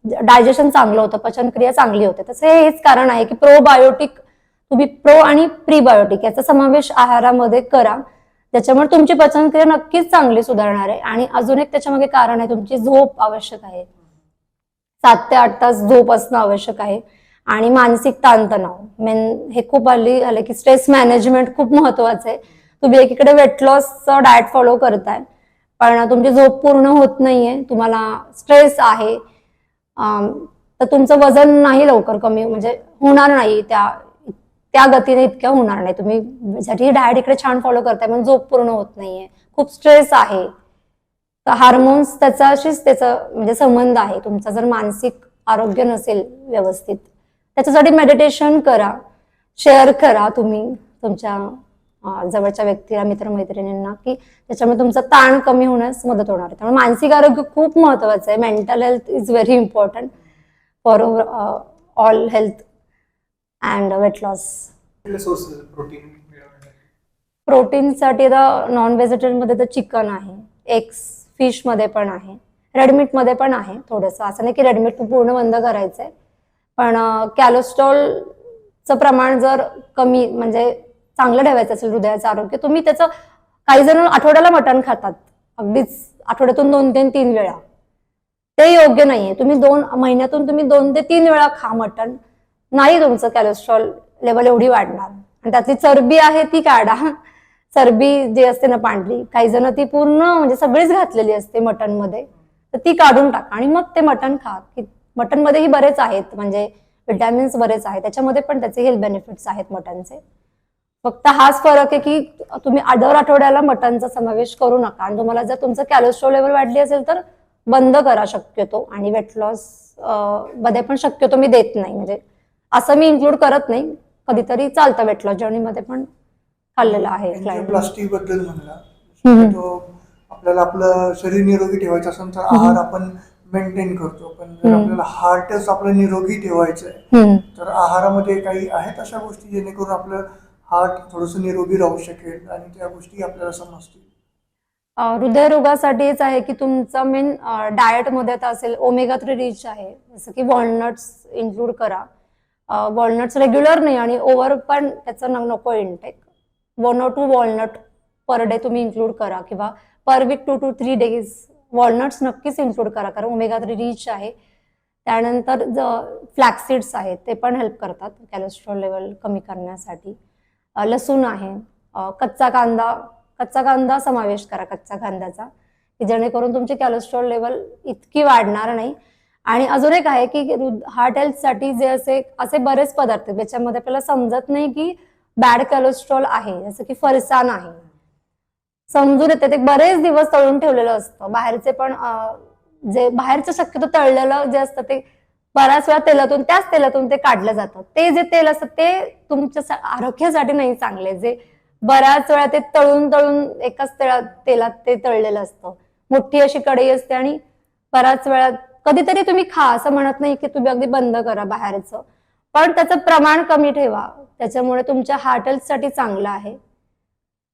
डायजेशन चांगलं होतं, पचनक्रिया चांगली होते. तसं हेच कारण आहे की प्रोबायोटिक तुम्ही प्रो आणि प्रीबायोटिक याचा समावेश आहारामध्ये करा, त्याच्यामुळे तुमची पचनक्रिया नक्कीच चांगली सुधारणार आहे. आणि अजून एक त्याच्यामागे कारण आहे, तुमची झोप आवश्यक आहे, 7 ते 8 तास झोप असणं आवश्यक आहे. आणि मानसिक ताणतणाव हे खूप हल्ली आलं की स्ट्रेस मॅनेजमेंट खूप महत्वाचं आहे. तुम्ही एकीकडे वेट लॉसचं डाएट फॉलो करताय, पण तुमची झोप पूर्ण होत नाहीये, तुम्हाला स्ट्रेस आहे, तर तुमचं वजन नाही लवकर कमी म्हणजे होणार नाही, त्या गतीने इतक्या होणार नाही. तुम्ही जरी डाएट इकडे छान फॉलो करताय पण झोप पूर्ण होत नाहीये, खूप स्ट्रेस आहे, तर हार्मोन्स त्याच्याशीच त्याचं म्हणजे संबंध आहे. तुमचा जर मानसिक आरोग्य नसेल व्यवस्थित, त्याच्यासाठी मेडिटेशन करा, शेअर करा तुम्ही तुमच्या जवळच्या व्यक्तीला, मित्रमैत्रिणींना, की त्याच्यामुळे तुमचा ताण कमी होण्यास मदत होणार आहे. त्यामुळे मानसिक आरोग्य खूप महत्वाचं आहे. Mental health is very important for all health and weight loss. Sources protein प्रोटीनसाठी तर नॉन व्हेजिटेरियनमध्ये तर चिकन आहे, एग्स, फिश मध्ये पण आहे, रेडमीट मध्ये पण आहे थोडंसं. असं नाही की रेडमीट पूर्ण बंद करायचंय, पण कॅलेस्ट्रॉलचं प्रमाण जर कमी म्हणजे चांगलं ठेवायचं असेल हृदयाचं आरोग्य, तुम्ही त्याचं, काही जण आठवड्याला मटण खातात, अगदीच आठवड्यातून 2 ते 3 वेळा, ते योग्य नाहीये. तुम्ही 2 महिन्यातून तुम्ही 2 ते 3 वेळा खा मटण, नाही तुमचं कॅलेस्ट्रॉल लेवल एवढी वाढणार. आणि त्यातली चरबी आहे ती काढा, चरबी जी असते ना पांढरी, काही जण ती पूर्ण म्हणजे सगळीच घातलेली असते मटन मध्ये, तर ती काढून टाका आणि मग ते मटण खा. मटन मध्येही बरेच आहेत, म्हणजे विटॅमिन्स बरेच आहेत त्याच्यामध्ये, पण त्याचे हेल्थ बेनिफिट्स आहेत मटनचे. फक्त हाच फरक आहे की तुम्ही दर आठवड्याला मटनचा समावेश करू नका. आणि तुम्हाला जर तुमचं कॅलेस्ट्रॉल लेवल वाढली असेल तर बंद करा शक्यतो. आणि वेट लॉस मध्ये पण शक्यतो मी देत नाही, म्हणजे असं मी इन्क्लूड करत नाही, कधीतरी चालतं. वेट लॉस जर्नीमध्ये पण खाल्लेलं आहे क्लायंट. प्लास्टिक बद्दल म्हणला, तो आपल्याला आपलं शरीर निरोगी ठेवायचं असेल तर आहार आपण मेंटेन करतो, पण जर आपल्याला हार्टच आपलं निरोगी ठेवायचं आहे तर आहारामध्ये काही आहेत अशा गोष्टी जेणेकरून आपलं हार्ट थोडस निरोगी राहू शकेल आणि त्या गोष्टी आपल्याला समजतील. हृदयरोगासाठीच आहे की तुमचं मेन डाएटमध्ये आता असेल ओमेगा 3 रिच आहे, जसं की वॉलनट्स इन्क्लूड करा. वॉलनट्स रेग्युलर नाही आणि ओव्हर पण त्याचं नको intake. 1 or 2 walnut per day तुम्ही इन्क्लूड करा, किंवा पर वीक 2 to 3 डेज वॉलनट्स नक्कीच इन्क्लूड करा, कारण ओमेगा 3 रिच आहे. त्यानंतर फ्लॅक्सीड्स आहेत, ते पण हेल्प करतात कॅलेस्ट्रॉल लेवल कमी करण्यासाठी. लसूण आहे, कच्चा कांदा समावेश करा, कच्च्या कांद्याचा, की जेणेकरून तुमची कॅलेस्ट्रॉल लेवल इतकी वाढणार नाही. आणि अजून एक आहे की हार्ट हेल्थसाठी जे असे बरेच पदार्थ आहेत ज्याच्यामध्ये आपल्याला समजत नाही की बॅड कॅलेस्ट्रॉल आहे, जसं की फरसाण आहे, समजून येते ते बरेच दिवस तळून ठेवलेलं असतं. बाहेरचे पण जे बाहेरचं शक्यतो तळलेलं जे असतं ते बऱ्याच वेळा त्याच तेलातून ते काढलं जातं. ते जे तेल असतं ते तुमच्या आरोग्यासाठी नाही चांगले, जे बऱ्याच वेळा ते तळून एकाच तेलात ते तळलेलं असतं. मोठी अशी कढई असते आणि बऱ्याच वेळा कधीतरी तुम्ही खा, असं म्हणत नाही की तुम्ही अगदी बंद करा बाहेरचं, पण त्याचं प्रमाण कमी ठेवा, त्याच्यामुळे तुमच्या हार्ट हेल्थसाठी चांगलं आहे.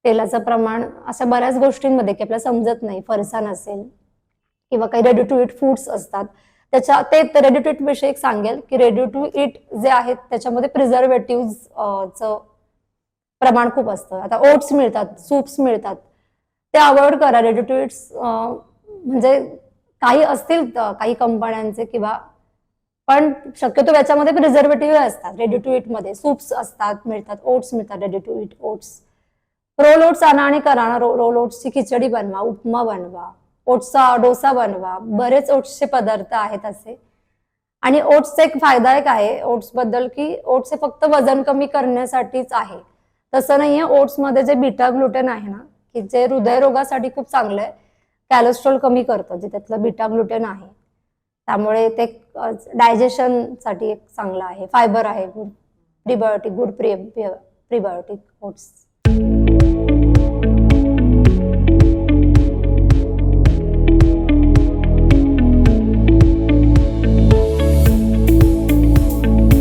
तेलाचं प्रमाण अशा बऱ्याच गोष्टींमध्ये की आपल्याला समजत नाही, फरसाण असेल किंवा काही रेडी टू इट फूड्स असतात, ते रेडी टू इट विषयी सांगेल की रेडी टू इट जे आहेत त्याच्यामध्ये प्रिझर्वेटिव्हचं प्रमाण खूप असतं. आता ओट्स मिळतात, सूप्स मिळतात, ते अवॉइड करा. रेडी टू इट्स म्हणजे काही असतील काही कंपन्यांचे, किंवा पण शक्यतो याच्यामध्ये प्रिझर्वेटिव्ह असतात. रेडी टू इट मध्ये सूप्स असतात, मिळतात, ओट्स मिळतात, ready to eat oats. Roll oats आणा आणि करा ना, रोल ओट्सची खिचडी बनवा, उपमा बनवा, ओट्सचा डोसा बनवा, बरेच ओट्सचे पदार्थ आहेत असे. आणि ओट्सचा एक फायदा एक आहे ओट्स बद्दल की ओट्स हे फक्त वजन कमी करण्यासाठीच आहे, तसं नाहीये. ओट्समध्ये जे बीटा ग्लुटेन आहे ना, की जे हृदयरोगासाठी खूप चांगलं आहे, कॅलेस्ट्रॉल कमी करतं जे त्यातलं बीटा ग्लुटेन आहे, त्यामुळे ते डायजेशनसाठी एक चांगलं आहे. फायबर आहे, गुड प्रिबायोटिक ओट्स.